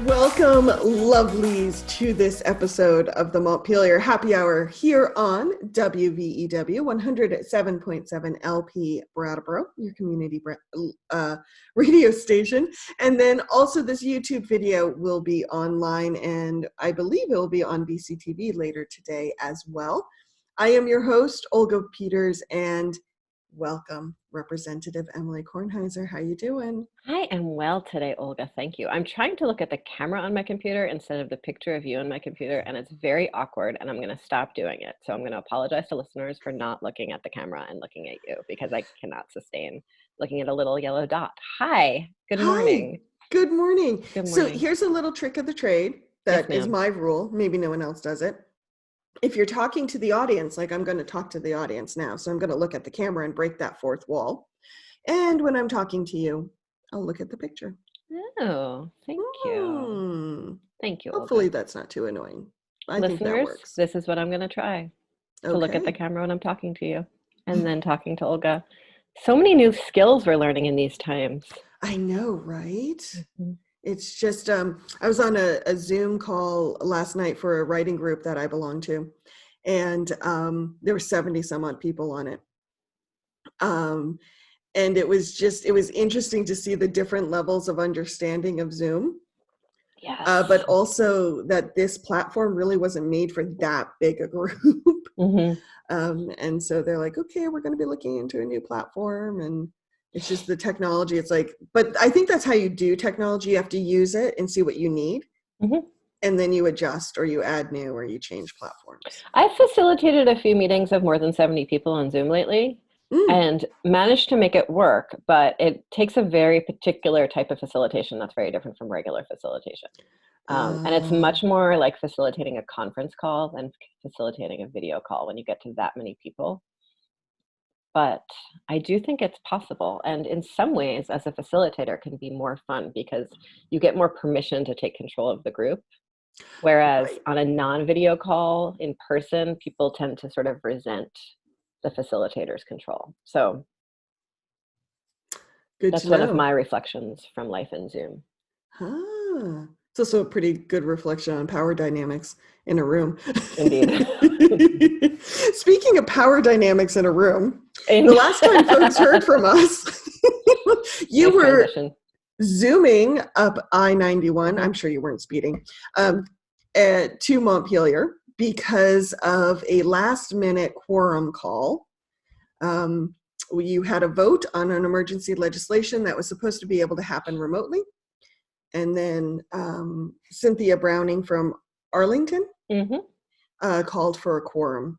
Welcome, lovelies, to this episode of the Montpelier Happy Hour here on WVEW 107.7 LP Brattleboro, your community radio station. And then also this YouTube video will be online, and I believe it will be on BCTV later today as well. I am your host, Olga Peters, and welcome, Representative Emilie Kornheiser. How you doing? I am well today, Olga. Thank you. I'm trying to look at the camera on my computer instead of the picture of you on my computer, and it's very awkward, and I'm going to stop doing it. So I'm going to apologize to listeners for not looking at the camera and looking at you, because I cannot sustain looking at a little yellow dot. Hi. Good morning. Good morning. Good morning. So here's a little trick of the trade that is my rule. Maybe no one else does it. If you're talking to the audience, like I'm going to talk to the audience now, so I'm going to look at the camera and break that fourth wall. And when I'm talking to you, I'll look at the picture. Oh, thank you. Thank you, Hopefully Olga. That's not too annoying. Listeners, think that works. This is what I'm going to try. To look at the camera when I'm talking to you and then talking to Olga. So many new skills we're learning in these times. I know, right? Mm-hmm. It's just, I was on a Zoom call last night for a writing group that I belong to, and there were 70 some odd people on it. And it was interesting to see the different levels of understanding of Zoom. Yes. But also that this platform really wasn't made for that big a group. Mm-hmm. And so they're like, okay, we're going to be looking into a new platform, and it's just the technology. It's like, but I think that's how you do technology. You have to use it and see what you need. Mm-hmm. And then you adjust, or you add new, or you change platforms. I've facilitated a few meetings of more than 70 people on Zoom lately and managed to make it work, but it takes a very particular type of facilitation that's very different from regular facilitation. And it's much more like facilitating a conference call than facilitating a video call when you get to that many people. But I do think it's possible. And in some ways, as a facilitator, can be more fun because you get more permission to take control of the group. Whereas on a non-video call in person, people tend to sort of resent the facilitator's control. So that's one of my reflections from life in Zoom. It's also a pretty good reflection on power dynamics in a room. Indeed. Speaking of power dynamics in a room, the last time folks heard from us, you were Zooming up I-91. I'm sure you weren't speeding, to Montpelier because of a last-minute quorum call. You had a vote on an emergency legislation that was supposed to be able to happen remotely. And then Cynthia Browning from Arlington called for a quorum.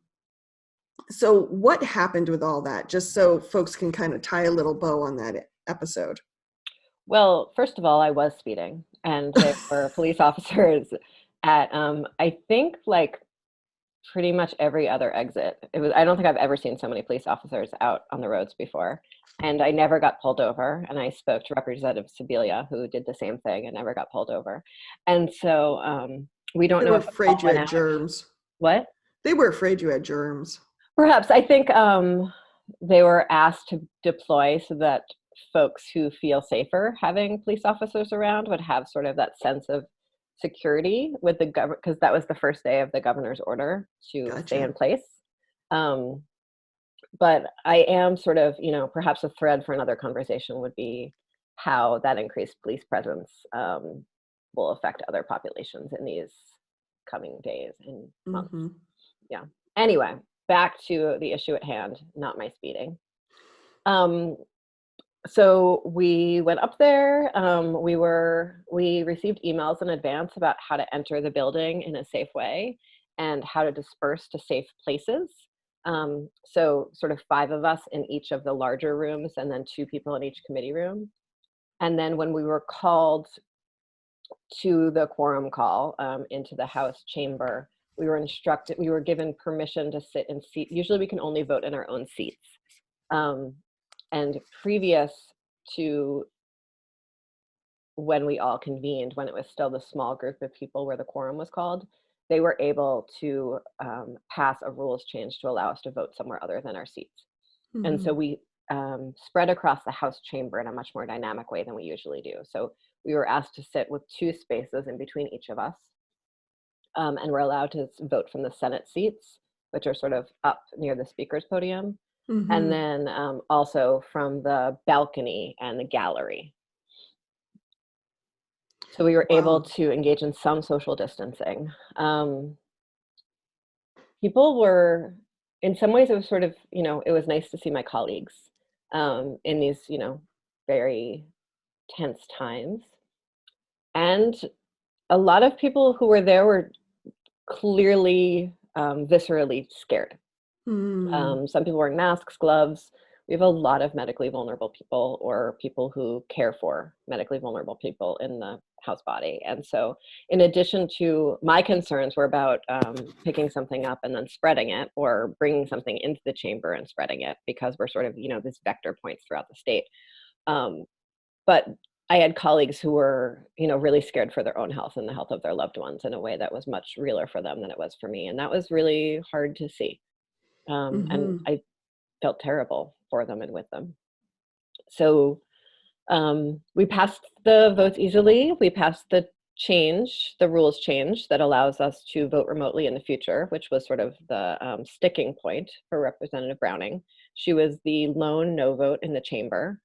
So what happened with all that? Just so folks can kind of tie a little bow on that episode. Well, first of all, I was speeding, and there were police officers at, I think, like pretty much every other exit. I don't think I've ever seen so many police officers out on the roads before. And I never got pulled over. And I spoke to Representative Sibilia, who did the same thing and never got pulled over. And so we don't know. They were afraid you had germs. What? They were afraid you had germs. Perhaps. I think they were asked to deploy so that folks who feel safer having police officers around would have sort of that sense of security with the government, because that was the first day of the governor's order to stay in place. But I am sort of, perhaps a thread for another conversation would be how that increased police presence will affect other populations in these coming days and months. Mm-hmm. Yeah. Anyway, back to the issue at hand, not my speeding. So we went up there. We received emails in advance about how to enter the building in a safe way and how to disperse to safe places. So sort of 5 of us in each of the larger rooms and then 2 people in each committee room. And then when we were called to the quorum call into the House chamber, we were given permission to sit in seat. Usually we can only vote in our own seats. And previous to when we all convened, when it was still the small group of people where the quorum was called, they were able to pass a rules change to allow us to vote somewhere other than our seats. Mm-hmm. And so we spread across the House chamber in a much more dynamic way than we usually do. So we were asked to sit with 2 spaces in between each of us. And we're allowed to vote from the Senate seats, which are sort of up near the speaker's podium. Mm-hmm. And then also from the balcony and the gallery. So we were able to engage in some social distancing. People were, in some ways it was sort of, it was nice to see my colleagues in these, very tense times. And a lot of people who were there were clearly viscerally scared. Some people wearing masks, gloves. We have a lot of medically vulnerable people or people who care for medically vulnerable people in the House body. And so in addition to my concerns were about picking something up and then spreading it, or bringing something into the chamber and spreading it, because we're sort of, this vector points throughout the state. But I had colleagues who were, really scared for their own health and the health of their loved ones in a way that was much realer for them than it was for me. And that was really hard to see. And I felt terrible for them and with them. So we passed the votes easily. We passed the rules change that allows us to vote remotely in the future, which was sort of the sticking point for Representative Browning. She was the lone no vote in the chamber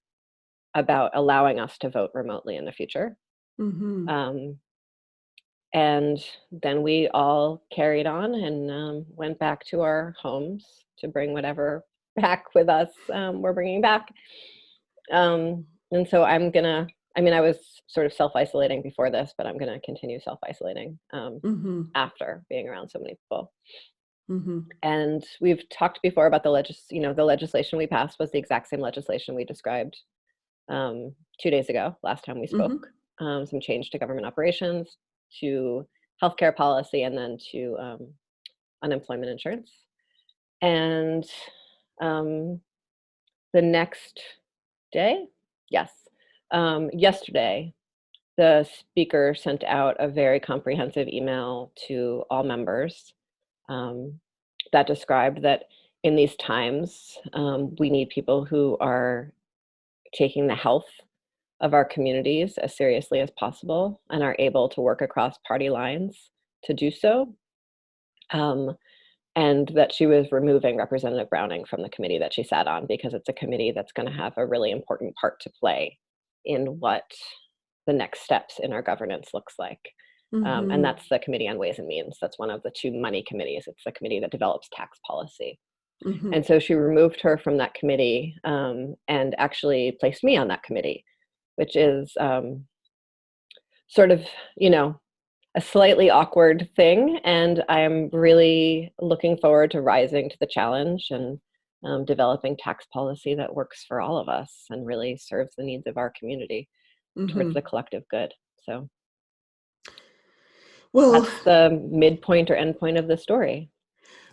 about allowing us to vote remotely in the future. And then we all carried on and went back to our homes to bring whatever back with us we're bringing back. And so I was sort of self-isolating before this, but I'm going to continue self-isolating after being around so many people. And we've talked before about the legislation we passed was the exact same legislation we described 2 days ago, last time we spoke. Some change to government operations, to healthcare policy, and then to unemployment insurance. And the next day, yesterday, the speaker sent out a very comprehensive email to all members that described that in these times, we need people who are taking the health of our communities as seriously as possible and are able to work across party lines to do so. And that she was removing Representative Browning from the committee that she sat on, because it's a committee that's going to have a really important part to play in what the next steps in our governance looks like. And that's the Committee on Ways and Means. That's one of the 2 money committees. It's the committee that develops tax policy. And so she removed her from that committee and actually placed me on that committee, which is sort of, a slightly awkward thing. And I'm really looking forward to rising to the challenge and developing tax policy that works for all of us and really serves the needs of our community towards the collective good. So that's the midpoint or endpoint of the story.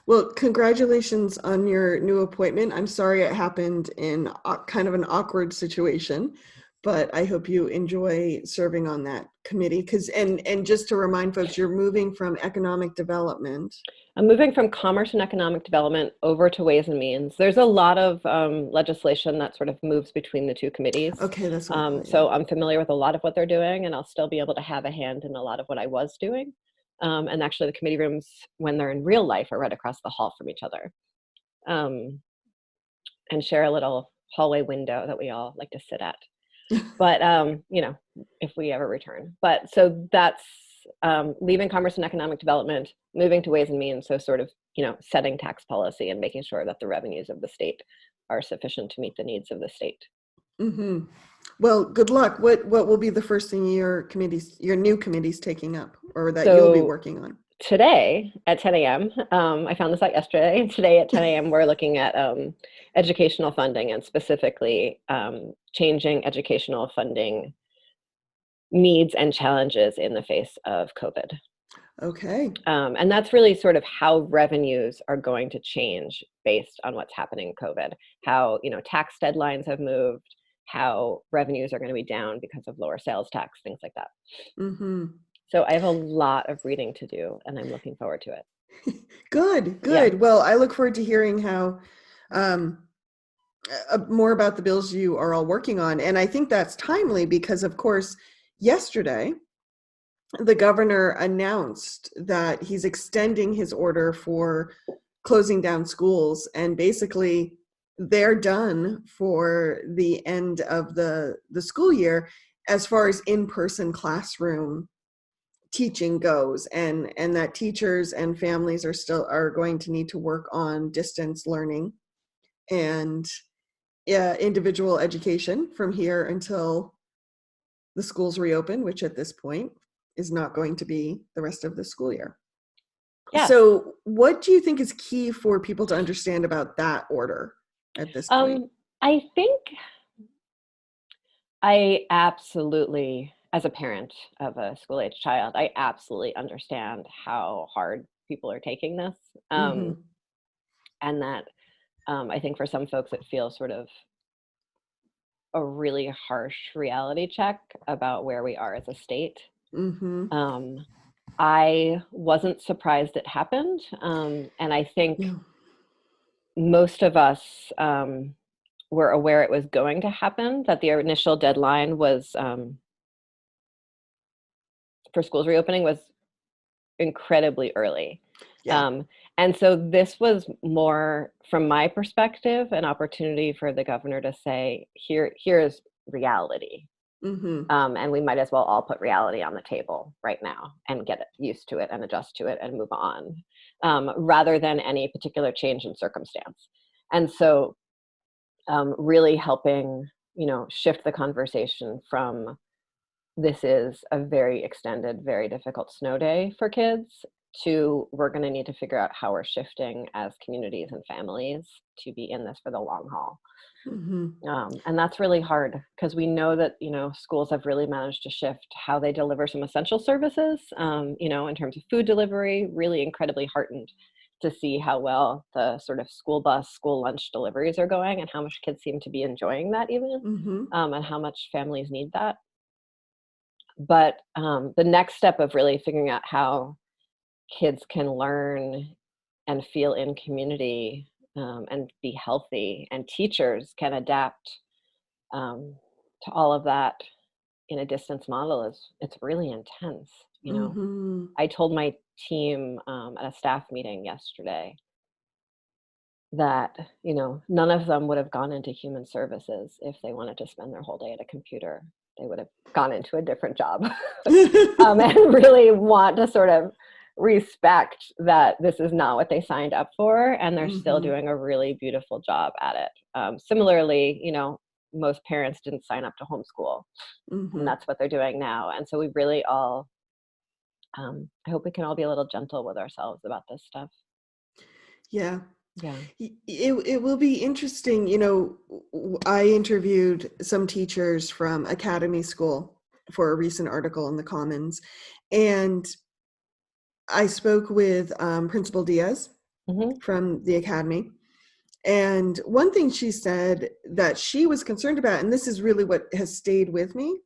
Well, congratulations on your new appointment. I'm sorry it happened in kind of an awkward situation, but I hope you enjoy serving on that committee. And just to remind folks, you're moving from economic development. I'm moving from commerce and economic development over to Ways and Means. There's a lot of legislation that sort of moves between the 2 committees. Okay, that's what I thought, yeah. So I'm familiar with a lot of what they're doing, and I'll still be able to have a hand in a lot of what I was doing. And actually the committee rooms, when they're in real life, are right across the hall from each other, and share a little hallway window that we all like to sit at. But, if we ever return. But so that's leaving commerce and economic development, moving to Ways and Means. So sort of, setting tax policy and making sure that the revenues of the state are sufficient to meet the needs of the state. Well, good luck. What will be the first thing your new committee's taking up, or that you'll be working on? Today at 10 a.m., I found this out yesterday, and today at 10 a.m. we're looking at educational funding, and specifically changing educational funding needs and challenges in the face of COVID. Okay. And that's really sort of how revenues are going to change based on what's happening in COVID. How, tax deadlines have moved, how revenues are going to be down because of lower sales tax, things like that. So I have a lot of reading to do, and I'm looking forward to it. Good. Yeah. Well, I look forward to hearing how more about the bills you are all working on. And I think that's timely because, of course, yesterday, the governor announced that he's extending his order for closing down schools, and basically they're done for the end of the school year as far as in-person classroom teaching goes, and that teachers and families are going to need to work on distance learning and individual education from here until the schools reopen, which at this point is not going to be the rest of the school year. Yeah. So what do you think is key for people to understand about that order at this point? I think I absolutely, as a parent of a school-age child, I absolutely understand how hard people are taking this. And that I think for some folks it feels sort of a really harsh reality check about where we are as a state. I wasn't surprised it happened. And I think most of us were aware it was going to happen, that the initial deadline was for schools reopening was incredibly early. And so this was more, from my perspective, an opportunity for the governor to say, here's reality. And we might as well all put reality on the table right now and get used to it and adjust to it and move on, rather than any particular change in circumstance. And so really helping, shift the conversation from this is a very extended, very difficult snow day for kids to we're going to need to figure out how we're shifting as communities and families to be in this for the long haul. And that's really hard because we know that, schools have really managed to shift how they deliver some essential services, in terms of food delivery, really incredibly heartened to see how well the sort of school bus, school lunch deliveries are going and how much kids seem to be enjoying that even, and how much families need that. But the next step of really figuring out how kids can learn and feel in community and be healthy, and teachers can adapt to all of that in a distance model it's really intense. I told my team at a staff meeting yesterday that none of them would have gone into human services if they wanted to spend their whole day at a computer. They would have gone into a different job and really want to sort of respect that this is not what they signed up for, and they're still doing a really beautiful job at it. Similarly, most parents didn't sign up to homeschool, and that's what they're doing now. And so we really all, I hope we can all be a little gentle with ourselves about this stuff. Yeah. It will be interesting. I interviewed some teachers from Academy School for a recent article in the Commons, and I spoke with Principal Diaz from the Academy. And one thing she said that she was concerned about, and this is really what has stayed with me,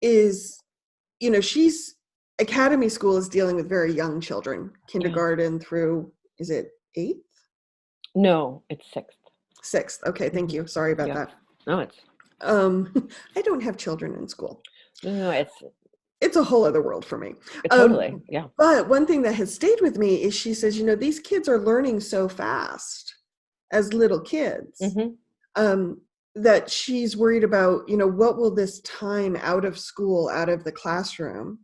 is, Academy School is dealing with very young children, kindergarten through, is it 8th? No, it's 6th. 6th. Okay, thank you. Sorry about that. No, it's. I don't have children in school. No, it's a whole other world for me. Totally, yeah. But one thing that has stayed with me is she says, these kids are learning so fast as little kids, that she's worried about, what will this time out of school, out of the classroom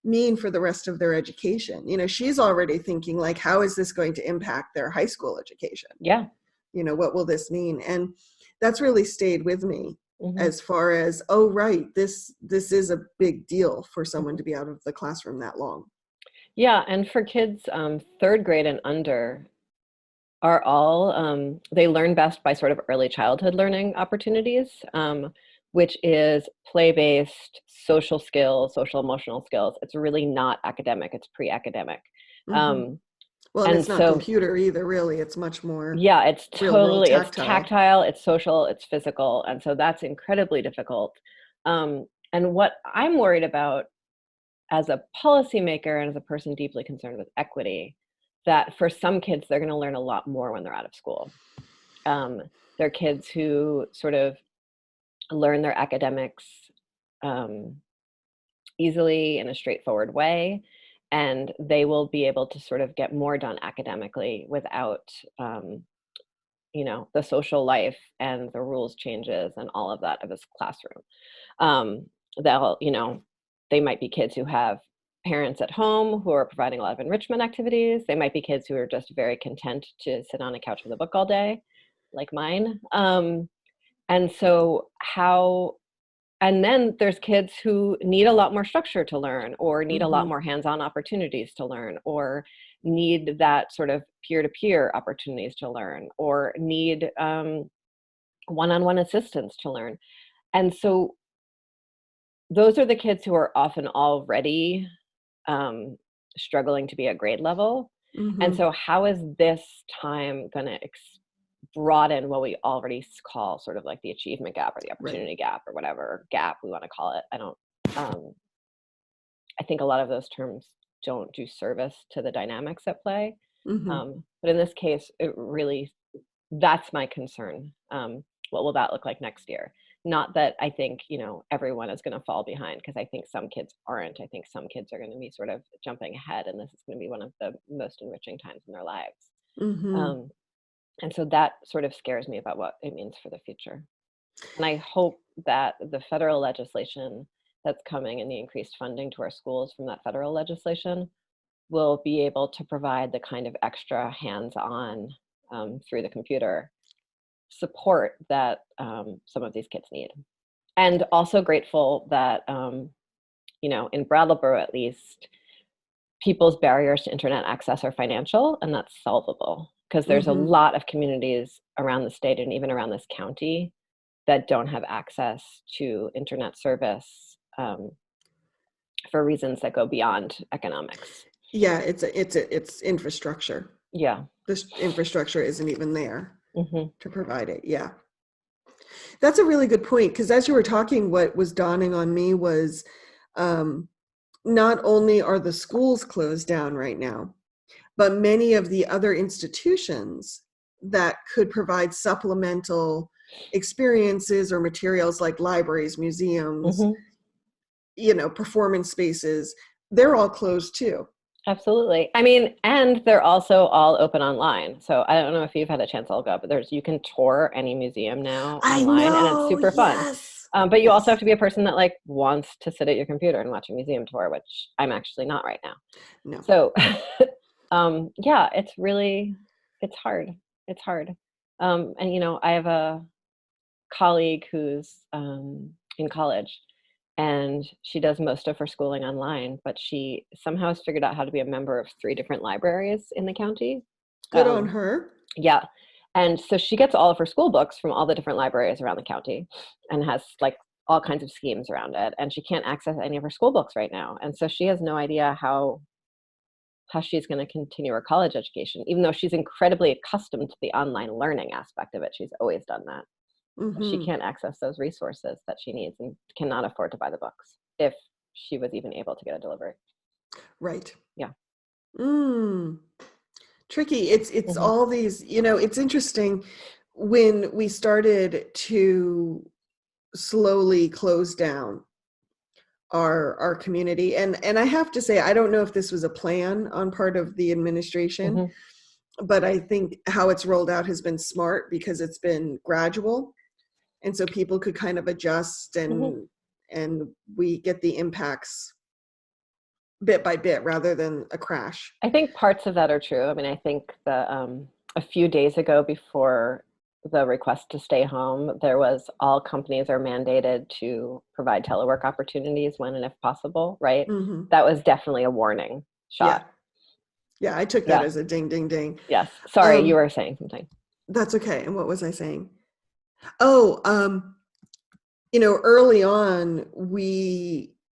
mean for the rest of their education? She's already thinking like, how is this going to impact their high school education? Yeah. What will this mean? And that's really stayed with me. As far as, oh, right, this is a big deal for someone to be out of the classroom that long. Yeah, and for kids 3rd grade and under are all, they learn best by sort of early childhood learning opportunities, which is play-based, social skills, social emotional skills. It's really not academic, it's pre-academic. Well, and it's not computer either, really. It's much more. Yeah, it's totally, it's tactile, it's social, it's physical. And so that's incredibly difficult. And what I'm worried about as a policymaker and as a person deeply concerned with equity, that for some kids, they're going to learn a lot more when they're out of school. They're kids who sort of learn their academics easily in a straightforward way, and they will be able to sort of get more done academically without the social life and the rules changes and all of that of this classroom. They might be kids who have parents at home who are providing a lot of enrichment activities. They might be kids who are just very content to sit on a couch with a book all day, like mine. And then there's kids who need a lot more structure to learn, or need a lot more hands-on opportunities to learn, or need that sort of peer-to-peer opportunities to learn, or need one-on-one assistance to learn. And so those are the kids who are often already struggling to be at grade level. And so how is this time going to broaden what we already call sort of like the achievement gap or the opportunity gap or whatever gap we want to call it? I think a lot of those terms don't do service to the dynamics at play. But in this case, that's my concern. What will that look like next year? Not that I think, everyone is going to fall behind, because I think some kids aren't. I think some kids are going to be sort of jumping ahead, and this is going to be one of the most enriching times in their lives. And so that sort of scares me about what it means for the future. And I hope that the federal legislation that's coming and the increased funding to our schools from that federal legislation will be able to provide the kind of extra hands-on through the computer support that some of these kids need. And also grateful that, in Brattleboro at least, people's barriers to internet access are financial, and that's solvable. Because there's a lot of communities around the state and even around this county that don't have access to internet service for reasons that go beyond economics. Yeah, it's infrastructure. Yeah. This infrastructure isn't even there to provide it. Yeah. That's a really good point, because as you were talking, what was dawning on me was not only are the schools closed down right now, but many of the other institutions that could provide supplemental experiences or materials, like libraries, museums, performance spaces, they're all closed too. Absolutely. I mean, and they're also all open online. So I don't know if you've had a chance to look up, but you can tour any museum now online, and it's super fun. But you also have to be a person that wants to sit at your computer and watch a museum tour, which I'm actually not right now. No. So yeah, it's hard. It's hard. And I have a colleague who's in college, and she does most of her schooling online, but she somehow has figured out how to be a member of 3 different libraries in the county. Good on her. Yeah. And so she gets all of her school books from all the different libraries around the county, and has all kinds of schemes around it. And she can't access any of her school books right now. And so she has no idea how she's going to continue her college education, even though she's incredibly accustomed to the online learning aspect of it. She's always done that. She can't access those resources that she needs, and cannot afford to buy the books if she was even able to get a delivery. Right. Yeah. Tricky. It's all these, it's interesting when we started to slowly close down our community. And I have to say, I don't know if this was a plan on part of the administration, but I think how it's rolled out has been smart, because it's been gradual. And so people could kind of adjust, and we get the impacts bit by bit rather than a crash. I think parts of that are true. I mean, I think a few days ago, before the request to stay home, there was all companies are mandated to provide telework opportunities when and if possible, right? That was definitely a warning shot. Yeah, I took that as a ding, ding, ding. Yes. Sorry, you were saying something. That's okay. And what was I saying? Oh, early on,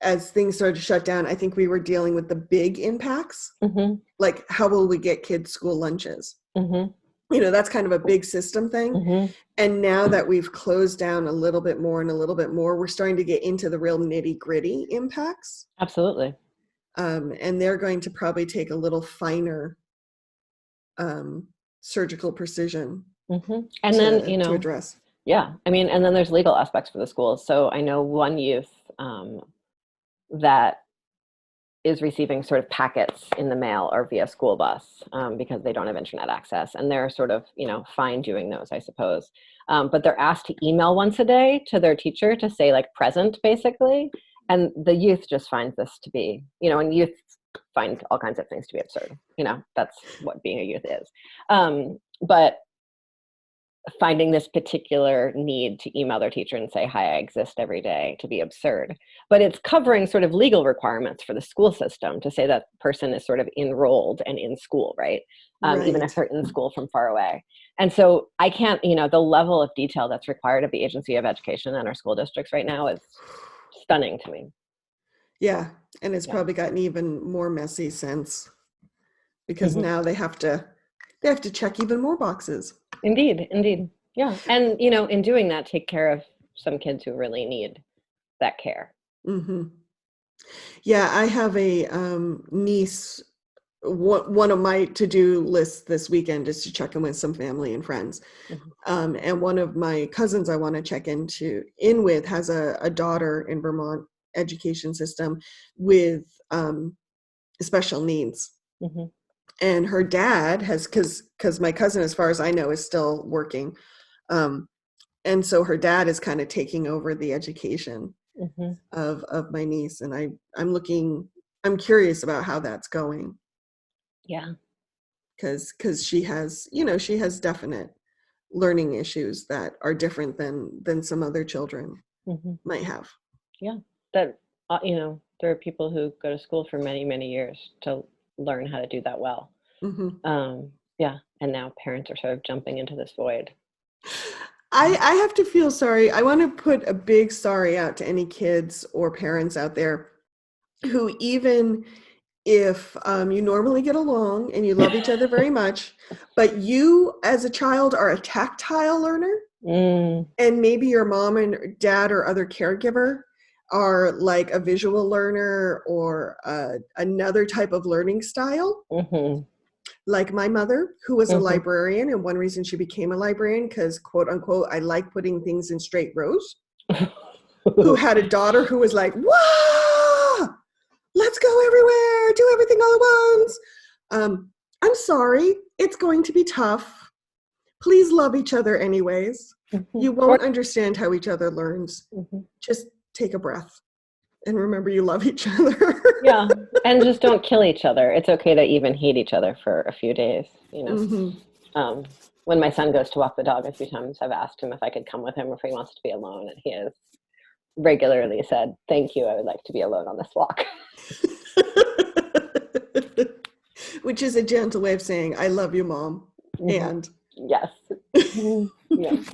as things started to shut down, I think we were dealing with the big impacts. Like, how will we get kids school lunches? That's kind of a big system thing. And now that we've closed down a little bit more, we're starting to get into the real nitty gritty impacts. Absolutely. And they're going to probably take a little finer surgical precision And then, to address. Yeah, I mean, and then there's legal aspects for the schools. So I know one youth that is receiving sort of packets in the mail or via school bus because they don't have internet access. And they're sort of, fine doing those, I suppose. But they're asked to email once a day to their teacher to say like present, basically. And the youth just finds this to be, and youth find all kinds of things to be absurd. That's what being a youth is. But finding this particular need to email their teacher and say, hi, I exist every day, to be absurd. But it's covering sort of legal requirements for the school system to say that person is sort of enrolled and in school, right? Even if they're in school from far away. And so I can't, the level of detail that's required of the Agency of Education and our school districts right now is stunning to me. Yeah, and it's probably gotten even more messy since, because now they have to check even more boxes. Indeed. Yeah. And, in doing that, take care of some kids who really need that care. Yeah, I have a niece. One of my to-do lists this weekend is to check in with some family and friends. And one of my cousins I want to check in with has a daughter in Vermont education system with special needs. And her dad has, because my cousin, as far as I know, is still working. And so her dad is kind of taking over the education of my niece. And I'm curious about how that's going. Yeah. Because she has definite learning issues that are different than some other children might have. Yeah. That, there are people who go to school for many, many years to learn how to do that well. Yeah. And now parents are sort of jumping into this void. I have to feel sorry. I want to put a big sorry out to any kids or parents out there who, even if you normally get along and you love each other very much, but you as a child are a tactile learner, and maybe your mom and dad or other caregiver are like a visual learner or another type of learning style. Like my mother, who was a librarian, and one reason she became a librarian, because, quote unquote, I like putting things in straight rows, who had a daughter who was like, whoa, let's go everywhere, do everything all at once. I'm sorry, it's going to be tough. Please love each other anyways. You won't understand how each other learns. Just take a breath and remember you love each other. Yeah, and just don't kill each other. It's okay to even hate each other for a few days, When my son goes to walk the dog, a few times I've asked him if I could come with him or if he wants to be alone, and he has regularly said, thank you, I would like to be alone on this walk. Which is a gentle way of saying, I love you, Mom. And yes. Yes.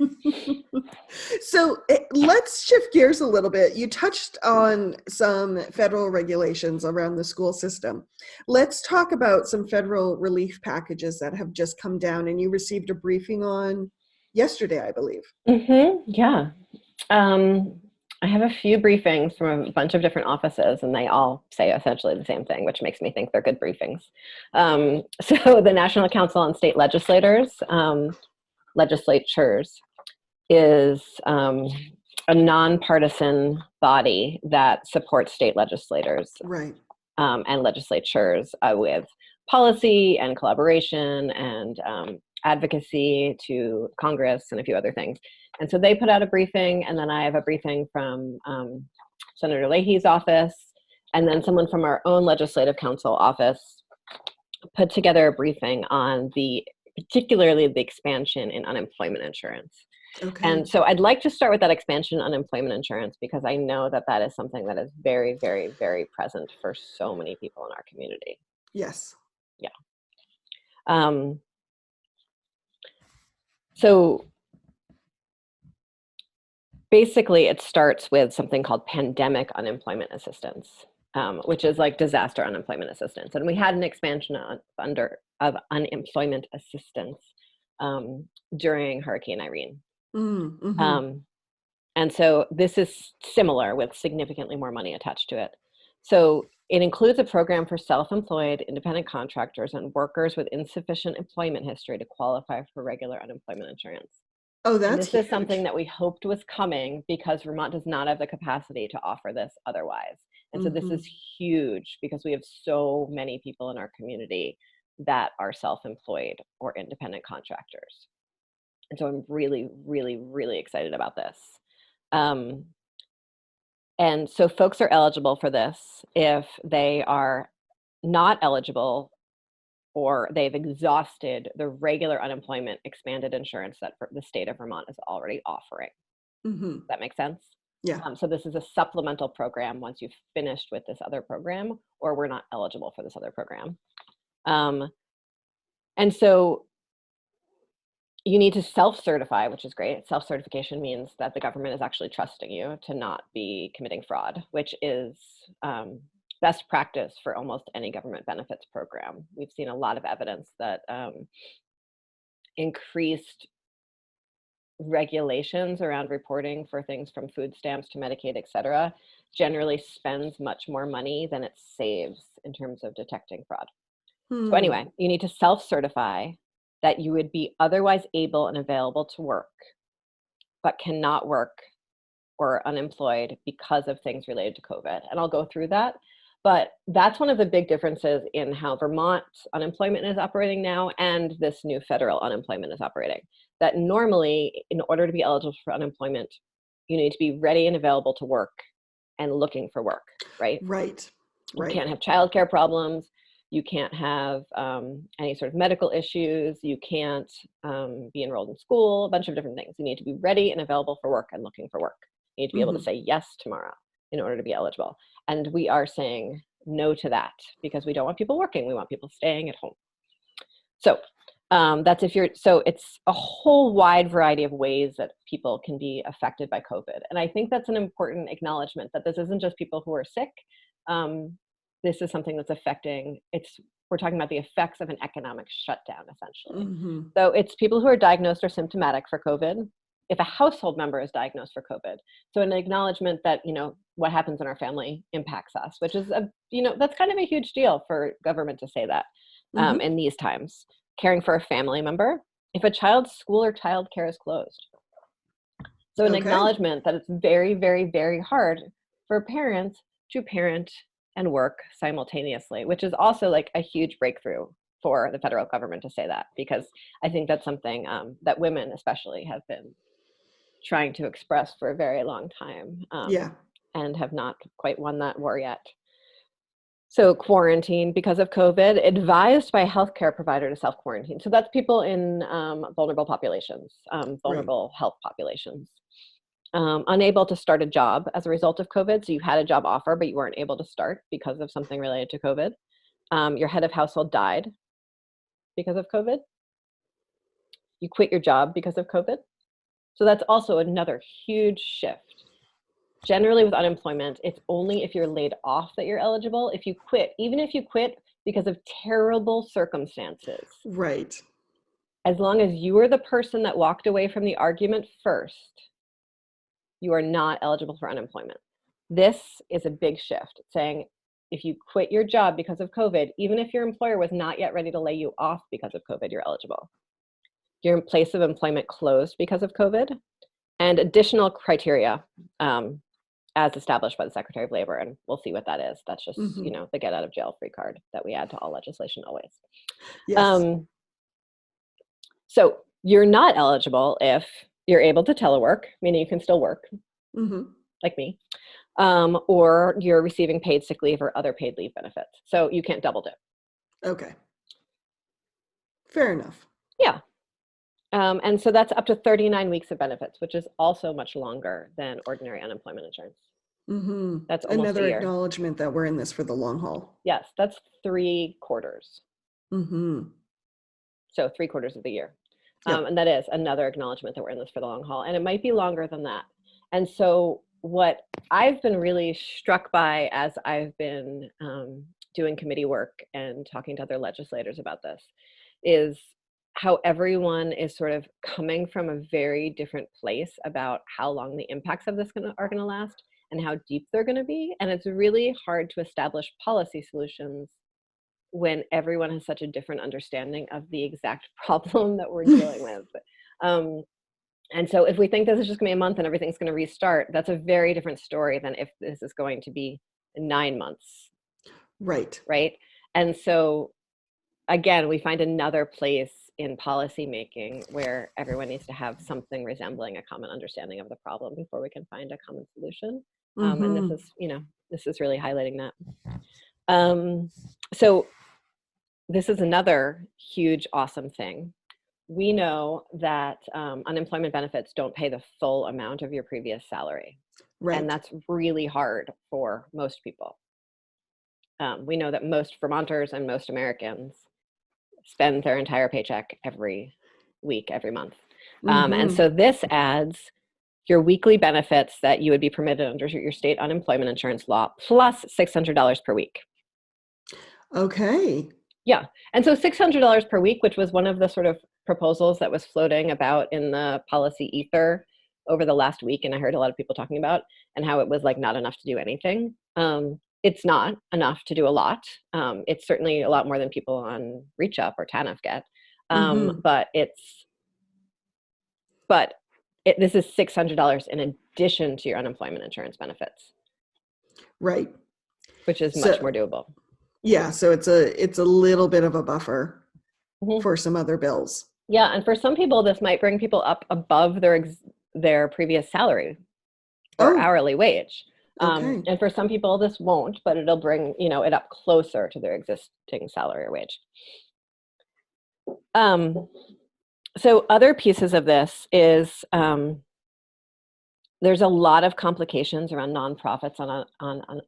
So let's shift gears a little bit. You touched on some federal regulations around the school system. Let's talk about some federal relief packages that have just come down and you received a briefing on yesterday, I believe. Yeah. I have a few briefings from a bunch of different offices, and they all say essentially the same thing, which makes me think they're good briefings. So the National Council on State Legislators, legislatures, is a nonpartisan body that supports state legislators and legislatures with policy and collaboration and advocacy to Congress and a few other things. And so they put out a briefing, and then I have a briefing from Senator Leahy's office, and then someone from our own legislative council office put together a briefing on particularly the expansion in unemployment insurance. And so I'd like to start with that expansion in unemployment insurance, because I know that that is something that is very, very, very present for so many people in our community. Yes. Yeah. So basically, it starts with something called pandemic unemployment assistance, which is like disaster unemployment assistance. And we had an expansion of unemployment assistance during Hurricane Irene. And so this is similar with significantly more money attached to it. So It includes a program for self-employed, independent contractors and workers with insufficient employment history to qualify for regular unemployment insurance. Oh, that's and this huge. is something that we hoped was coming because Vermont does not have the capacity to offer this otherwise. And so this is huge because we have so many people in our community that are self-employed or independent contractors. And so I'm really, really, really excited about this. And so folks are eligible for this if they are not eligible or they've exhausted the regular unemployment expanded insurance that the state of Vermont is already offering. Does that make sense? Yeah. So this is a supplemental program once you've finished with this other program, or we're not eligible for this other program. And so you need to self-certify, which is great. Self-certification means that the government is actually trusting you to not be committing fraud, which is best practice for almost any government benefits program. We've seen a lot of evidence that increased regulations around reporting for things from food stamps to Medicaid, et cetera, generally spends much more money than it saves in terms of detecting fraud. So anyway, you need to self-certify that you would be otherwise able and available to work, but cannot work or unemployed because of things related to COVID. And I'll go through that. But that's one of the big differences in how Vermont's unemployment is operating now and this new federal unemployment is operating. That normally, in order to be eligible for unemployment, you need to be ready and available to work and looking for work, right? Right. You can't have childcare problems. You can't have any sort of medical issues. You can't be enrolled in school, a bunch of different things. You need to be ready and available for work and looking for work. You need to be able to say yes tomorrow in order to be eligible. And we are saying no to that because we don't want people working. We want people staying at home. So that's so it's a whole wide variety of ways that people can be affected by COVID. And I think that's an important acknowledgement that this isn't just people who are sick. This is something that's affecting, we're talking about the effects of an economic shutdown, essentially. So it's people who are diagnosed or symptomatic for COVID, if a household member is diagnosed for COVID. So an acknowledgement that, what happens in our family impacts us, which is, that's kind of a huge deal for government to say that in these times. Caring for a family member, if a child's school or childcare is closed. So an acknowledgement that it's very, very, very hard for parents to parent and work simultaneously, which is also like a huge breakthrough for the federal government to say that, because I think that's something that women especially have been trying to express for a very long time and have not quite won that war yet. So quarantine because of COVID, advised by a healthcare provider to self-quarantine. So that's people in vulnerable populations, vulnerable health populations. Unable to start a job as a result of COVID. So you had a job offer, but you weren't able to start because of something related to COVID. Your head of household died because of COVID. You quit your job because of COVID. So that's also another huge shift. Generally with unemployment, it's only if you're laid off that you're eligible. If you quit, even if you quit because of terrible circumstances. Right. As long as you were the person that walked away from the argument first, you are not eligible for unemployment. This is a big shift, saying if you quit your job because of COVID, even if your employer was not yet ready to lay you off because of COVID, you're eligible. Your place of employment closed because of COVID, and additional criteria as established by the Secretary of Labor, and we'll see what that is. That's just, the get out of jail free card that we add to all legislation always. Yes. So you're not eligible if you're able to telework, meaning you can still work, like me, or you're receiving paid sick leave or other paid leave benefits. So you can't double dip. Okay. Fair enough. Yeah. And so that's up to 39 weeks of benefits, which is also much longer than ordinary unemployment insurance. That's almost another a year. Acknowledgement that we're in this for the long haul. Yes, that's 3 quarters. So 3/4 of the year. And that is another acknowledgement that we're in this for the long haul. And it might be longer than that. And so what I've been really struck by as I've been doing committee work and talking to other legislators about this is how everyone is sort of coming from a very different place about how long the impacts of this are going to last and how deep they're going to be. And it's really hard to establish policy solutions when everyone has such a different understanding of the exact problem that we're dealing with. And so if we think this is just gonna be a month and everything's gonna restart, that's a very different story than if this is going to be 9 months. Right. Right. And so again, we find another place in policy making where everyone needs to have something resembling a common understanding of the problem before we can find a common solution. And this is, this is really highlighting that. So this is another huge, awesome thing. We know that unemployment benefits don't pay the full amount of your previous salary. Right. And that's really hard for most people. We know that most Vermonters and most Americans spend their entire paycheck every week, every month. And so this adds your weekly benefits that you would be permitted under your state unemployment insurance law, plus $600 per week. Okay. Yeah. And so $600 per week, which was one of the sort of proposals that was floating about in the policy ether over the last week, and I heard a lot of people talking about, and how it was like not enough to do anything. It's not enough to do a lot. It's certainly a lot more than people on Reach Up or TANF get. But this is $600 in addition to your unemployment insurance benefits. Right. Which is much more doable. Yeah, so it's a little bit of a buffer for some other bills. Yeah, and for some people, this might bring people up above their previous salary or hourly wage. Okay. And for some people, this won't, but it'll bring it up closer to their existing salary or wage. So other pieces of this is there's a lot of complications around nonprofits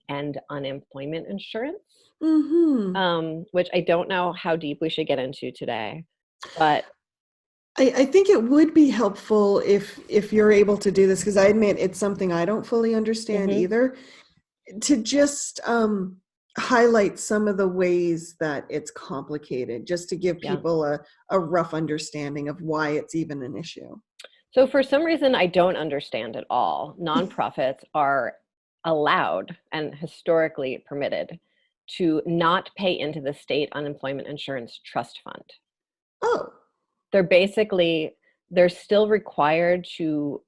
and unemployment insurance, which I don't know how deep we should get into today, but I think it would be helpful if you're able to do this, because I admit it's something I don't fully understand either, to just highlight some of the ways that it's complicated, just to give people a rough understanding of why it's even an issue. So for some reason I don't understand at all, nonprofits are allowed and historically permitted to not pay into the state unemployment insurance trust fund. Oh. They're still required to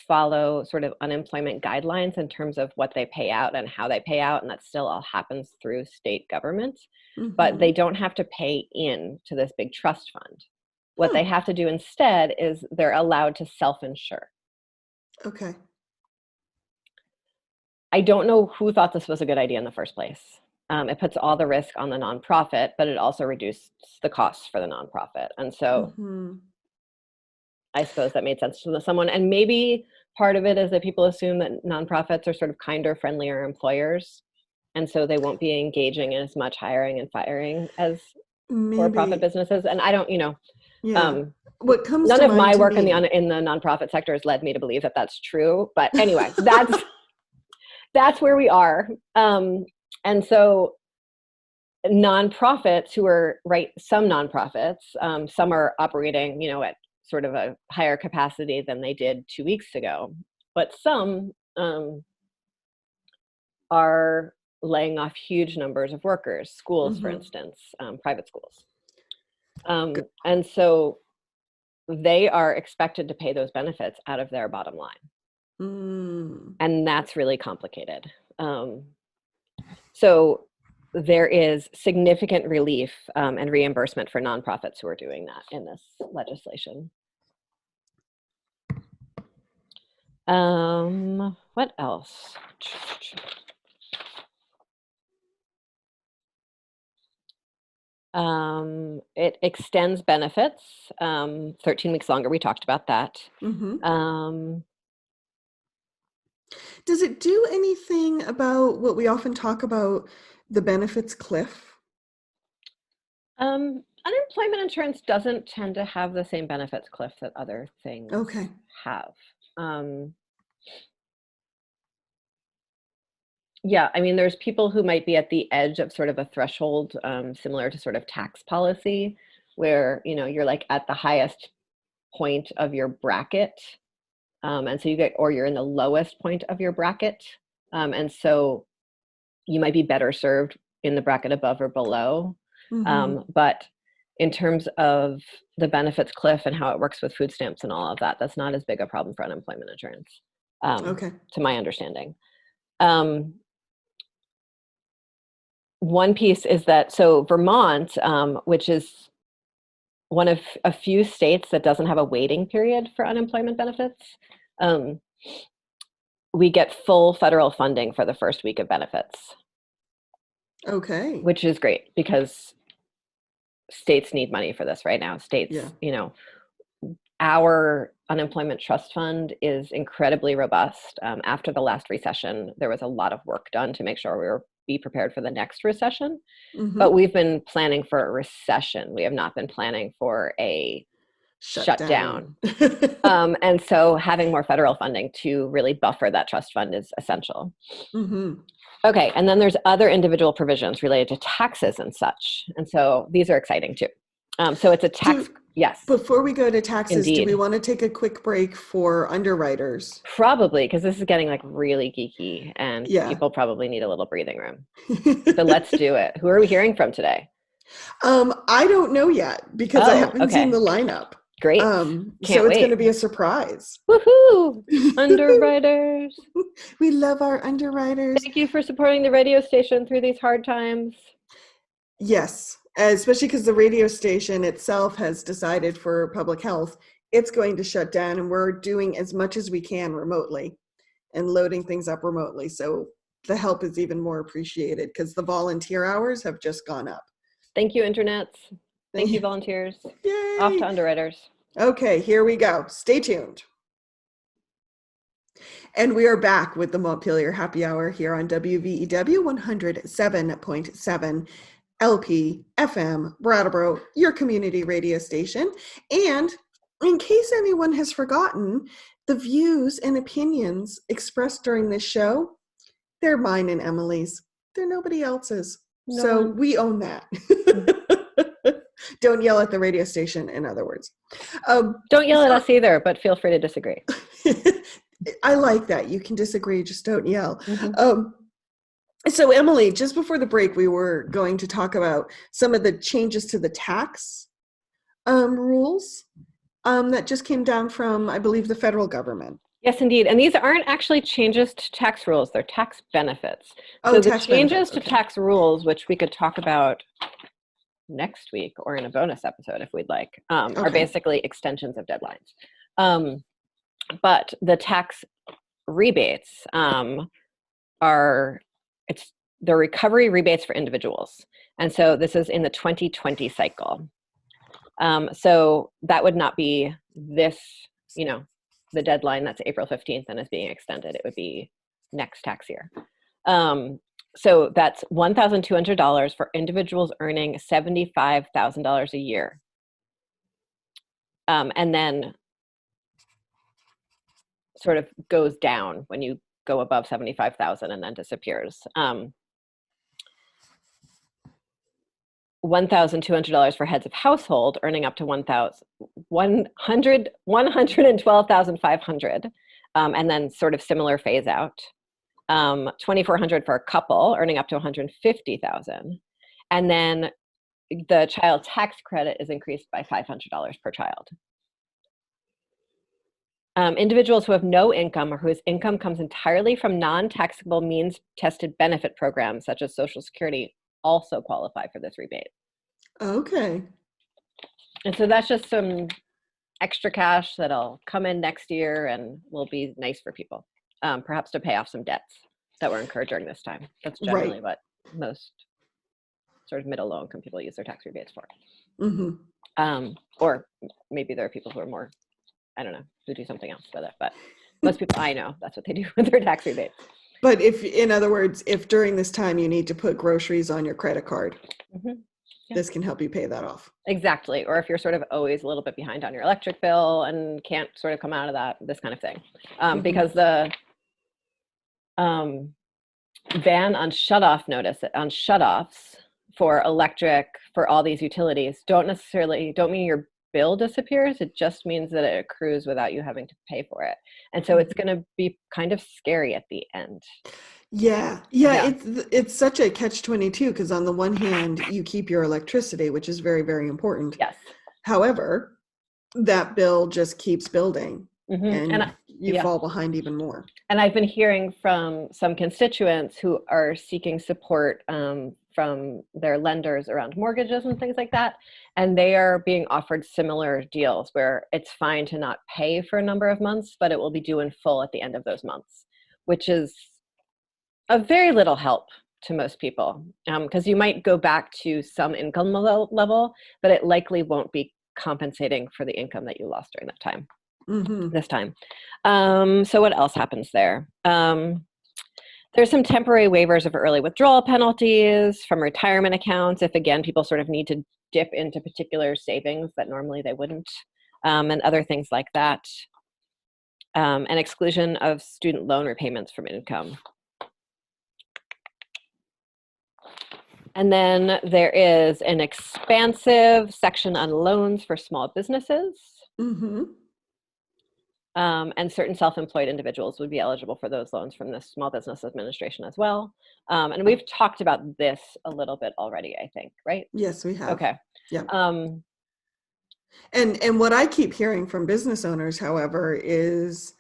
follow sort of unemployment guidelines in terms of what they pay out and how they pay out, and that still all happens through state government, but they don't have to pay in to this big trust fund. What they have to do instead is they're allowed to self-insure. Okay. I don't know who thought this was a good idea in the first place. It puts all the risk on the nonprofit, but it also reduces the costs for the nonprofit. And so I suppose that made sense to someone. And maybe part of it is that people assume that nonprofits are sort of kinder, friendlier employers. And so they won't be engaging in as much hiring and firing as for-profit businesses. And I don't, what comes none to of mind my to work me, in the nonprofit sector has led me to believe that that's true. But anyway, that's where we are. And so nonprofits who are, some nonprofits, some are operating, at sort of a higher capacity than they did 2 weeks ago, but some are laying off huge numbers of workers, schools, for instance, private schools. And so they are expected to pay those benefits out of their bottom line. And that's really complicated. So there is significant relief and reimbursement for nonprofits who are doing that in this legislation. What else? It extends benefits 13 weeks longer. We talked about that. Does it do anything about what we often talk about, the benefits cliff? Unemployment insurance doesn't tend to have the same benefits cliff that other things have. Yeah, I mean, there's people who might be at the edge of sort of a threshold similar to sort of tax policy, where, you're like at the highest point of your bracket. And so or you're in the lowest point of your bracket. And so you might be better served in the bracket above or below. But in terms of the benefits cliff and how it works with food stamps and all of that, that's not as big a problem for unemployment insurance, to my understanding. One piece is that, so Vermont, which is one of a few states that doesn't have a waiting period for unemployment benefits, we get full federal funding for the first week of benefits. Okay. Which is great because states need money for this right now. States, you know, our unemployment trust fund is incredibly robust. After the last recession, there was a lot of work done to make sure we were be prepared for the next recession. But we've been planning for a recession. We have not been planning for a shutdown. And so having more federal funding to really buffer that trust fund is essential. Okay, and then there's other individual provisions related to taxes and such. And so these are exciting too. So it's a tax, yes. Before we go to taxes, Indeed. Do we want to take a quick break for underwriters? Probably, because this is getting like really geeky and people probably need a little breathing room. So let's do it. Who are we hearing from today? I don't know yet because I haven't seen the lineup. Great. So it's going to be a surprise. Woohoo! Underwriters. We love our underwriters. Thank you for supporting the radio station through these hard times. Yes, especially because the radio station itself has decided for public health, it's going to shut down, and we're doing as much as we can remotely and loading things up remotely. So the help is even more appreciated because the volunteer hours have just gone up. Thank you, internets. Thank you, volunteers. Yay. Off to underwriters. Okay, here we go. Stay tuned. And we are back with the Montpelier Happy Hour here on WVEW 107.7 LP FM Brattleboro, your community radio station. And in case anyone has forgotten, the views and opinions expressed during this show, they're mine and Emilie's. They're nobody else's. So we own that. Don't yell at the radio station, in other words. Don't yell at us either, but feel free to disagree. I like that. You can disagree, just don't yell. So Emilie, just before the break, we were going to talk about some of the changes to the tax rules that just came down from, I believe, the federal government. Yes, indeed. And these aren't actually changes to tax rules. They're tax benefits. So the changes to tax rules, which we could talk about next week or in a bonus episode if we'd like, are basically extensions of deadlines. But the tax rebates it's the recovery rebates for individuals. And so this is in the 2020 cycle. So that would not be this, the deadline that's April 15th and is being extended. It would be next tax year. So that's $1,200 for individuals earning $75,000 a year. And then sort of goes down when you go above 75,000 and then disappears. $1,200 for heads of household earning up to $112,500, and then sort of similar phase out. $2,400 for a couple earning up to $150,000, and then the child tax credit is increased by $500 per child. Individuals who have no income or whose income comes entirely from non-taxable means-tested benefit programs such as Social Security also qualify for this rebate. Okay. And so that's just some extra cash that'll come in next year and will be nice for people, perhaps to pay off some debts that were incurred during this time. That's generally what most sort of middle low income people use their tax rebates for. Or maybe there are people who are more, I don't know, who do something else with it, but most people I know, that's what they do with their tax rebates. But if, in other words, if during this time you need to put groceries on your credit card, this can help you pay that off. Exactly. Or if you're sort of always a little bit behind on your electric bill and can't sort of come out of that, this kind of thing. Because the ban on shutoffs for electric, for all these utilities, don't mean you're bill disappears. It just means that it accrues without you having to pay for it. And so it's going to be kind of scary at the end. Yeah. It's such a catch-22 because on the one hand, you keep your electricity, which is very, very important. Yes. However, that bill just keeps building, Mm-hmm. and you fall behind even more. And I've been hearing from some constituents who are seeking support from their lenders around mortgages and things like that. And they are being offered similar deals where it's fine to not pay for a number of months, but it will be due in full at the end of those months, which is a very little help to most people, because you might go back to some income level, but it likely won't be compensating for the income that you lost during that time. Mm-hmm. This time. So what else happens there? There's some temporary waivers of early withdrawal penalties from retirement accounts if, again, people sort of need to dip into particular savings that normally they wouldn't, and other things like that. An exclusion of student loan repayments from income. And then there is an expansive section on loans for small businesses. Mm-hmm. And certain self-employed individuals would be eligible for those loans from the Small Business Administration as well. And we've talked about this a little bit already, I think, right? Yes, we have. Okay. Yeah. And what I keep hearing from business owners, however, is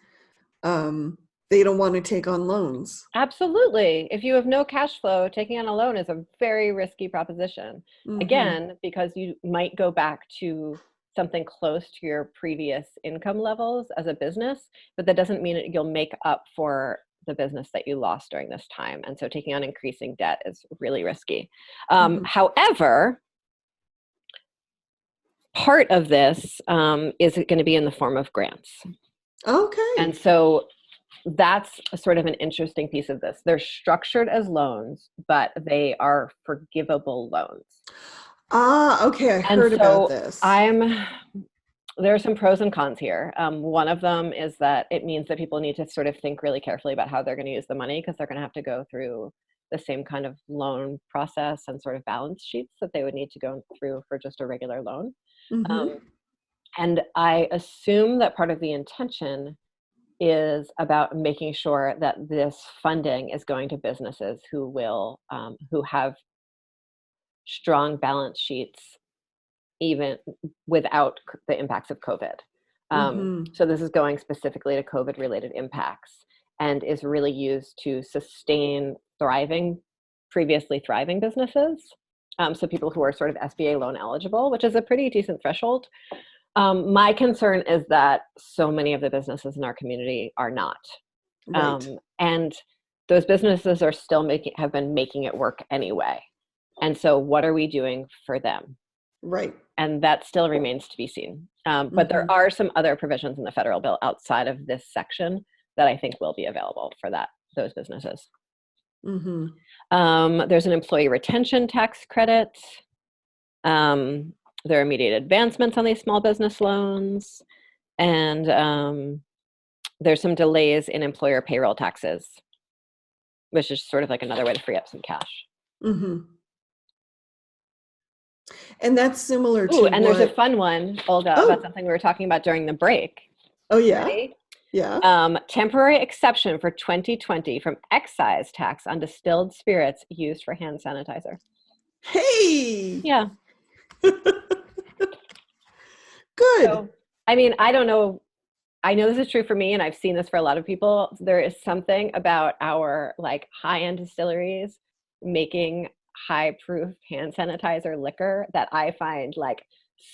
they don't want to take on loans. Absolutely. If you have no cash flow, taking on a loan is a very risky proposition. Mm-hmm. Again, because you might go back to something close to your previous income levels as a business, but that doesn't mean that you'll make up for the business that you lost during this time. And so taking on increasing debt is really risky. Mm-hmm. However, part of this is going to be in the form of grants. Okay. And so that's sort of an interesting piece of this. They're structured as loans, but they are forgivable loans. Okay. I heard about this. There are some pros and cons here. One of them is that it means that people need to sort of think really carefully about how they're going to use the money, because they're going to have to go through the same kind of loan process and sort of balance sheets that they would need to go through for just a regular loan. Mm-hmm. And I assume that part of the intention is about making sure that this funding is going to businesses who will, who have strong balance sheets even without the impacts of COVID. Mm-hmm. So this is going specifically to COVID-related impacts and is really used to sustain previously thriving businesses. So people who are sort of SBA loan eligible, which is a pretty decent threshold. My concern is that so many of the businesses in our community are not. Right. And those businesses are still have been making it work anyway. And so what are we doing for them? Right. And that still remains to be seen. But there are some other provisions in the federal bill outside of this section that I think will be available for those businesses. Mm-hmm. There's an employee retention tax credit. There are immediate advancements on these small business loans. And there's some delays in employer payroll taxes, which is sort of like another way to free up some cash. Mm-hmm. And that's similar to there's a fun one, Olga, about something we were talking about during the break. Oh, yeah? Ready? Yeah. Temporary exception for 2020 from excise tax on distilled spirits used for hand sanitizer. Hey! Yeah. Good. So, I mean, I don't know. I know this is true for me, and I've seen this for a lot of people. There is something about our like high-end distilleries making high-proof hand sanitizer liquor that I find like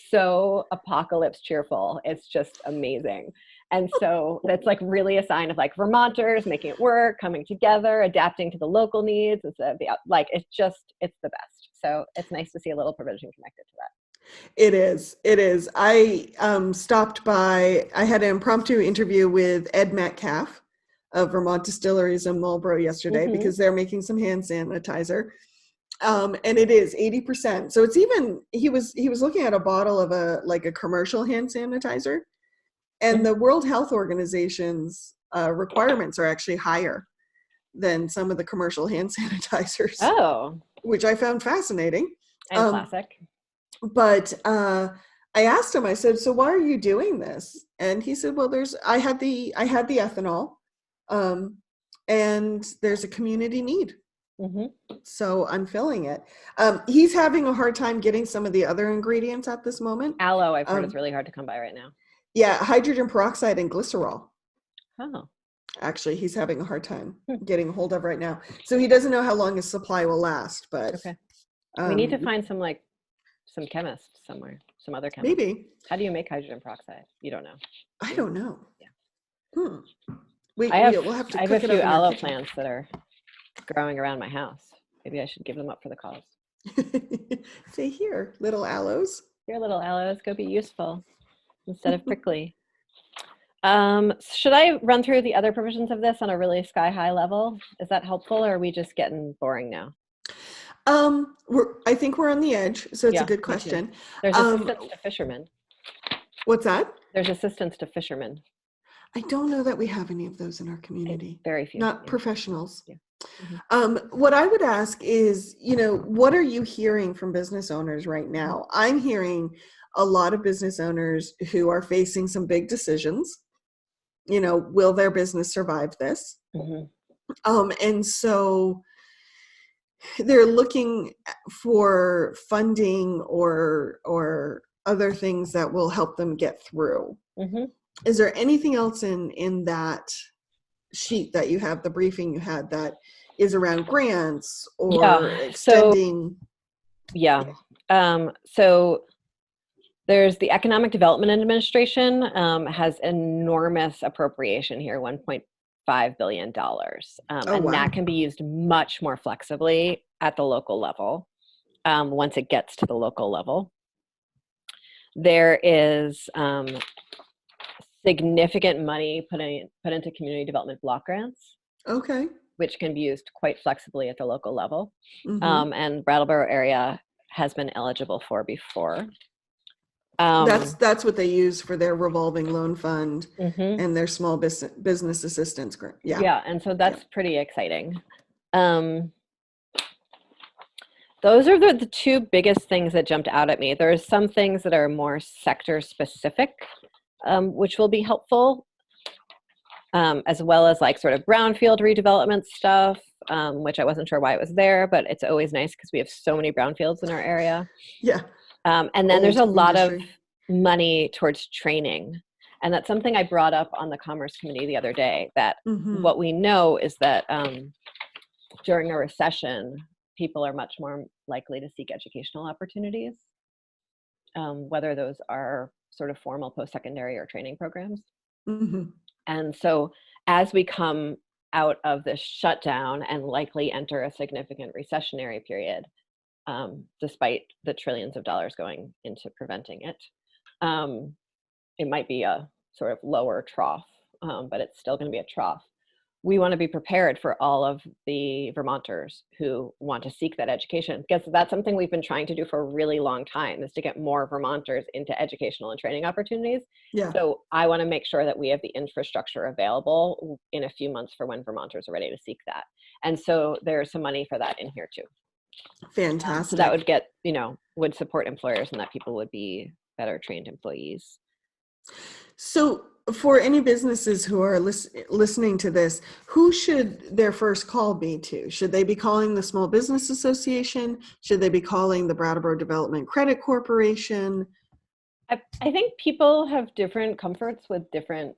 so apocalypse cheerful. It's just amazing. And so that's like really a sign of like Vermonters making it work, coming together, adapting to the local needs. It's the best. So it's nice to see a little provision connected to that. It is. I stopped by, I had an impromptu interview with Ed Metcalf of Vermont Distilleries in Marlborough yesterday, mm-hmm. because they're making some hand sanitizer. And it is 80%. So it's even, he was looking at a bottle of a commercial hand sanitizer, and mm-hmm. the World Health Organization's requirements are actually higher than some of the commercial hand sanitizers. Oh. Which I found fascinating. And classic. But I asked him, I said, so why are you doing this? And he said, well, I had the ethanol, and there's a community need. Mm-hmm. So I'm filling it. He's having a hard time getting some of the other ingredients at this moment. Aloe, I've heard, is really hard to come by right now. Yeah, hydrogen peroxide and glycerol. Oh. Actually, he's having a hard time getting a hold of right now. So he doesn't know how long his supply will last, but okay. We need to find some chemist somewhere, some other chemist. Maybe. How do you make hydrogen peroxide? You don't know. I don't know. Yeah. We'll have to I have a few aloe plants that are growing around my house. Maybe I should give them up for the cause. Say, here, little aloes. Here, little aloes, go be useful instead of prickly. Should I run through the other provisions of this on a really sky-high level? Is that helpful, or are we just getting boring now? I think we're on the edge, so it's a good question. There's assistance to fishermen. What's that? There's assistance to fishermen. I don't know that we have any of those in our community. Very few. Not professionals. Yeah. Mm-hmm. What I would ask is, what are you hearing from business owners right now? I'm hearing a lot of business owners who are facing some big decisions. Will their business survive this? Mm-hmm. And so they're looking for funding or other things that will help them get through. Mm-hmm. Is there anything else in that sheet that you have, the briefing you had, that is around grants or extending? So there's the Economic Development Administration has enormous appropriation here, $1.5 billion. And that can be used much more flexibly at the local level once it gets to the local level. There is significant money put into community development block grants. Okay. Which can be used quite flexibly at the local level. Mm-hmm. And Brattleboro area has been eligible for before. That's what they use for their revolving loan fund and their small business assistance grant. Yeah, and so that's pretty exciting. Those are the two biggest things that jumped out at me. There's some things that are more sector specific, which will be helpful, as well as sort of brownfield redevelopment stuff, which I wasn't sure why it was there, but it's always nice because we have so many brownfields in our area. Yeah. And then there's a lot of money towards training. And that's something I brought up on the Commerce Committee the other day, that what we know is that during a recession, people are much more likely to seek educational opportunities, whether those are sort of formal post-secondary or training programs. Mm-hmm. And so as we come out of this shutdown and likely enter a significant recessionary period, despite the trillions of dollars going into preventing it, it might be a sort of lower trough, but it's still going to be a trough. We want to be prepared for all of the Vermonters who want to seek that education, because that's something we've been trying to do for a really long time, is to get more Vermonters into educational and training opportunities. Yeah. So I want to make sure that we have the infrastructure available in a few months for when Vermonters are ready to seek that. And so there's some money for that in here too. Fantastic. So that would get, would support employers, and that people would be better trained employees. So for any businesses who are listening to this, who should their first call be to? Should they be calling the Small Business Association? Should they be calling the Brattleboro Development Credit Corporation? I think people have different comforts with different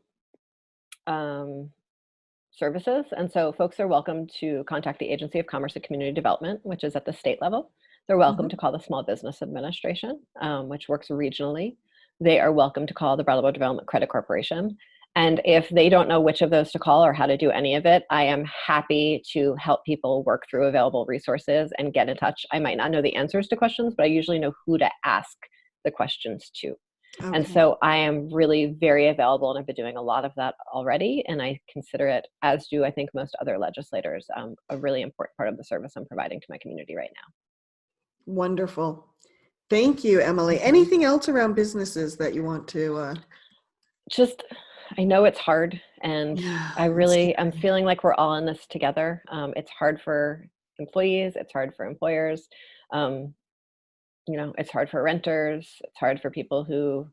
services. And so folks are welcome to contact the Agency of Commerce and Community Development, which is at the state level. They're welcome to call the Small Business Administration, which works regionally. They are welcome to call the Brattleboro Development Credit Corporation. And if they don't know which of those to call or how to do any of it, I am happy to help people work through available resources and get in touch. I might not know the answers to questions, but I usually know who to ask the questions to. Okay. And so I am really very available, and I've been doing a lot of that already. And I consider it, as do I think most other legislators, a really important part of the service I'm providing to my community right now. Wonderful. Thank you, Emilie. Anything else around businesses that you want to? I know it's hard, and I'm feeling like we're all in this together. It's hard for employees. It's hard for employers. it's hard for renters. It's hard for people who,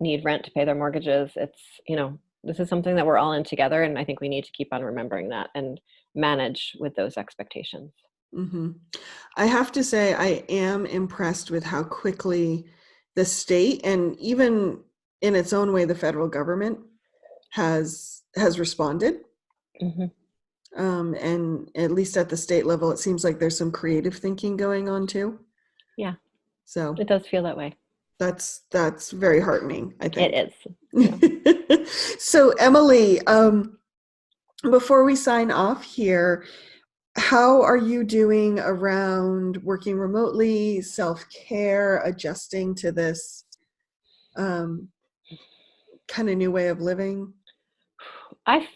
need rent to pay their mortgages. It's, this is something that we're all in together. And I think we need to keep on remembering that and manage with those expectations. Mm-hmm. I have to say, I am impressed with how quickly the state, and even in its own way, the federal government has responded. Mm-hmm. And at least at the state level, it seems like there's some creative thinking going on too. Yeah. So it does feel that way. That's very heartening, I think. It is. Yeah. So Emilie, before we sign off here, how are you doing around working remotely, self-care, adjusting to this kind of new way of living? I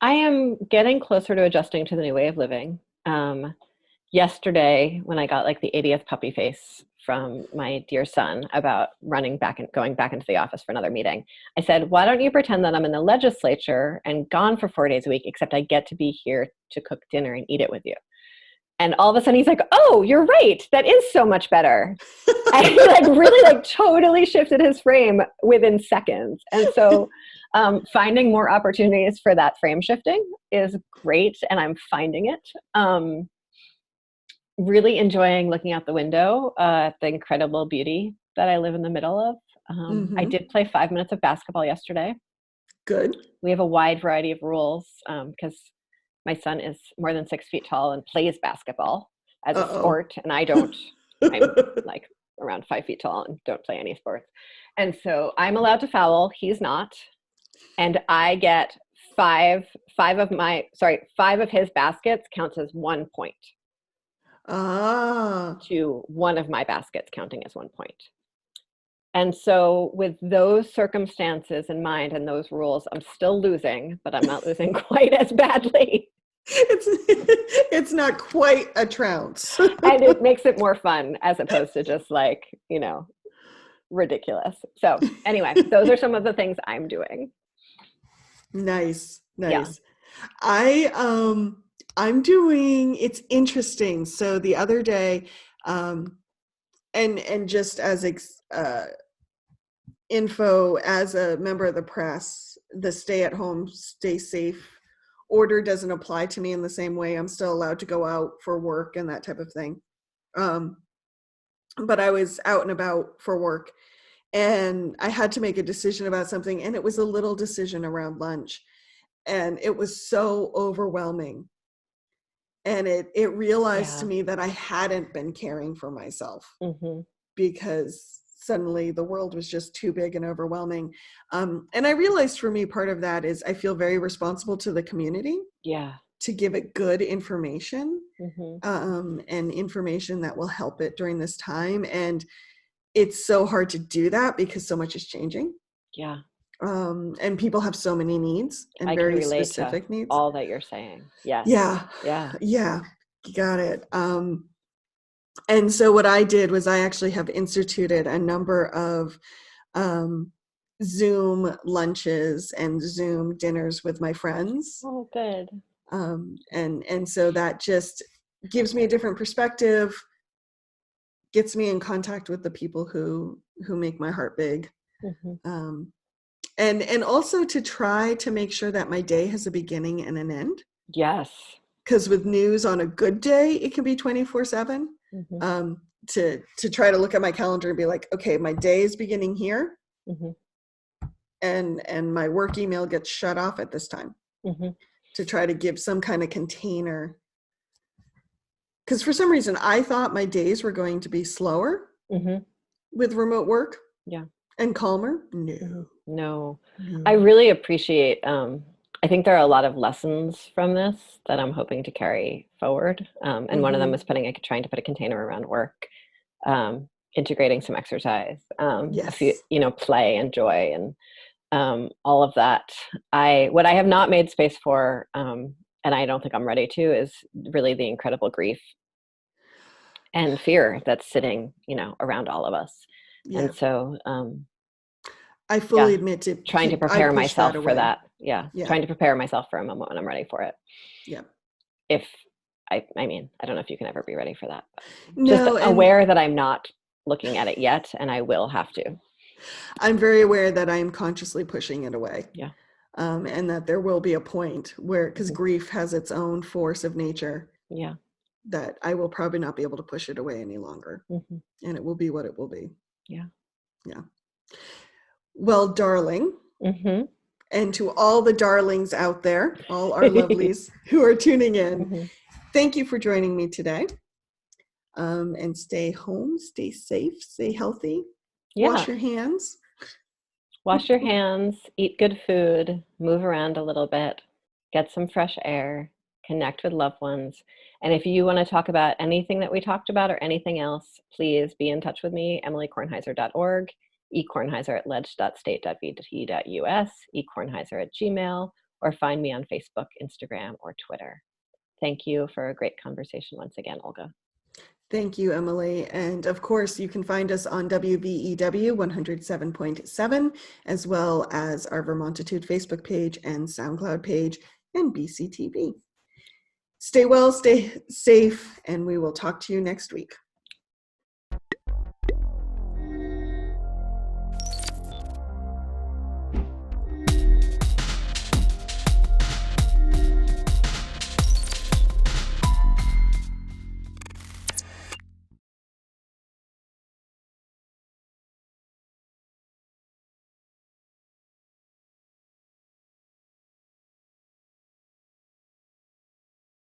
am getting closer to adjusting to the new way of living. Yesterday, when I got like the 80th puppy face from my dear son about going back into the office for another meeting, I said, why don't you pretend that I'm in the legislature and gone for 4 days a week, except I get to be here to cook dinner and eat it with you. And all of a sudden he's like, oh, you're right. That is so much better. And he really totally shifted his frame within seconds. And so finding more opportunities for that frame shifting is great. And I'm finding it. Really enjoying looking out the window at the incredible beauty that I live in the middle of. I did play 5 minutes of basketball yesterday. Good. We have a wide variety of rules because my son is more than 6 feet tall and plays basketball as a sport, and I don't. I'm like around 5 feet tall and don't play any sports. And so I'm allowed to foul, he's not. And I get five of his baskets counts as 1 point. To one of my baskets counting as 1 point. And so with those circumstances in mind and those rules, I'm still losing, but I'm not losing quite as badly. It's not quite a trounce. And it makes it more fun as opposed to just ridiculous. So anyway, those are some of the things I'm doing. Nice. Yeah. I'm doing, it's interesting. So the other day, and just as info, as a member of the press, the stay at home, stay safe order doesn't apply to me in the same way. I'm still allowed to go out for work and that type of thing. But I was out and about for work and I had to make a decision about something, and it was a little decision around lunch. And it was so overwhelming. And it realized to me that I hadn't been caring for myself because suddenly the world was just too big and overwhelming. And I realized for me, part of that is I feel very responsible to the community. Yeah. To give it good information and information that will help it during this time. And it's so hard to do that because so much is changing. Yeah. And people have so many needs and I very can relate specific to needs. all that you're saying. Yes. Yeah. You got it. And so what I did was I actually have instituted a number of Zoom lunches and Zoom dinners with my friends. Oh, good. And so that just gives me a different perspective, gets me in contact with the people who make my heart big. And also to try to make sure that my day has a beginning and an end. Yes. Because with news on a good day, it can be 24/7. To try to look at my calendar and be like, okay, my day is beginning here. And my work email gets shut off at this time. To try to give some kind of container. Because for some reason, I thought my days were going to be slower with remote work. Yeah. And calmer? No. I really appreciate, I think there are a lot of lessons from this that I'm hoping to carry forward. And one of them is trying to put a container around work, integrating some exercise, a few, play and joy and all of that. What I have not made space for, and I don't think I'm ready to, is really the incredible grief and fear that's sitting, around all of us. Yeah. And so, I fully admit to trying to prepare myself for that. Yeah. Trying to prepare myself for a moment when I'm ready for it. Yeah. If I mean, I don't know if you can ever be ready for that. No, just aware that I'm not looking at it yet, and I will have to. I'm very aware that I'm consciously pushing it away. Yeah. And that there will be a point where, because grief has its own force of nature. Yeah. That I will probably not be able to push it away any longer. And it will be what it will be. Yeah. Yeah. Well, darling. And to all the darlings out there, all our lovelies who are tuning in, thank you for joining me today. And stay home, stay safe, stay healthy. Yeah. Wash your hands. Wash your hands, eat good food, move around a little bit, get some fresh air, connect with loved ones. And if you want to talk about anything that we talked about or anything else, please be in touch with me, emiliekornheiser.org, ekornheiser@ledge.state.bt.us, ekornheiser@gmail, or find me on Facebook, Instagram, or Twitter. Thank you for a great conversation once again, Olga. Thank you, Emilie. And of course, you can find us on WVEW 107.7, as well as our Vermontitude Facebook page and SoundCloud page and BCTV. Stay well, stay safe, and we will talk to you next week.